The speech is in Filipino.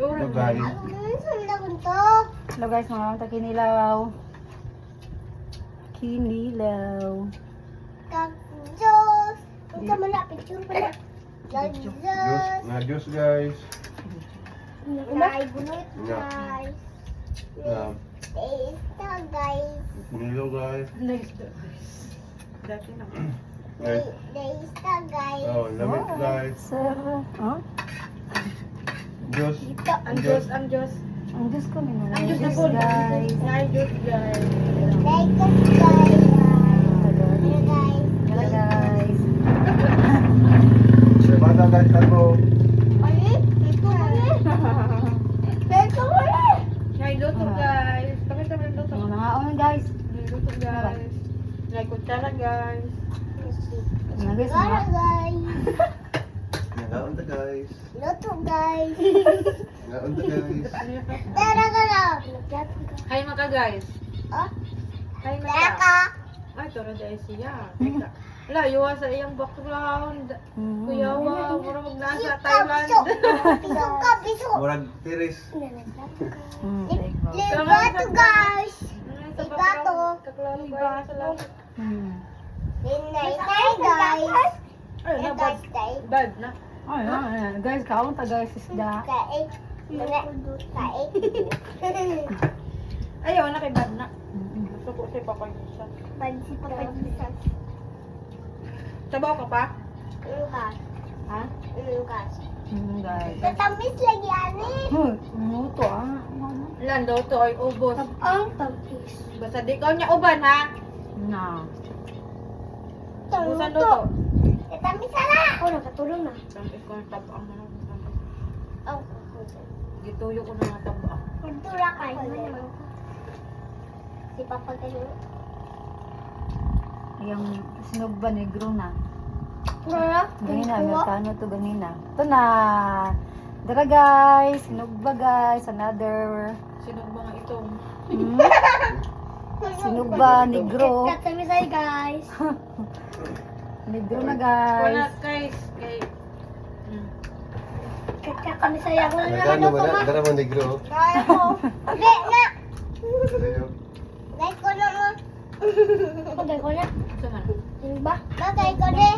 Hello guys. Hello guys, mga kanta kinilaw. Kinilaw. Juice guys. Hello guys. Guys. Oh, lamig guys. Sarap. Huh? Juice. Ang Diyos, ang Diyos. Ang Diyos ko nila. Ang Diyos na po, guys. Ang Diyos, guys. Hello guys. Bata guys, ako. Ay, luto, guys. Pakita mo yung luto. Mga nangaon guys. Luto, guys. Ay, kutsara, guys. Mga guys, mga Nagaon ta guys. Luto guys. Nagaon ta guys. Tara ka lang. Hi, maka, guys. Oh, Hi, tara maka. ka. Ay, tara dahil siya. Wala, yuwa sa iyang background. Kuya, wow. Mura magnasa, Thailand. Piso ka, piso. Murag tiris. Libato guys. Sa Iba background, to. kaklaro, guys. Sa lang. Linay guys. Ay, na, bad. Tay. Bad na. Ay, guys, kaon ta guys isda. Kain. Kain. Ayaw na kay bad na. Gusto ko siya papagisa. Pansi pa pansi. Sabaw ka pa? Lukas. Ha? Lukas. Guys. Tatamis lagi ani. Muto Lando to ay ubos. Ang tamis. Basta di ka niya uban ha. Na. Ubusan do to. Tatamis ala. Oh, nakatulong na. Tamis ko ng tabang na. Oh. Gituyo ko na ng tabang. Kultura kayo. Si Papa kayo. Yung sinog ba negro na? Wala. Ganina, Amerikano to ganina. Ito na. Dara guys, sinog ba guys? Another. Sino ba nga itong? Sinog ba negro? Tatamis ay guys. Negro na Wala guys. guys. Kay... Kaya kami sayang na Nagano ba na? Dara man negro. Kaya ko. Hindi na. Sayo. Like ko na mo. Pagay ko na. Saan? Diba? Bagay ko na.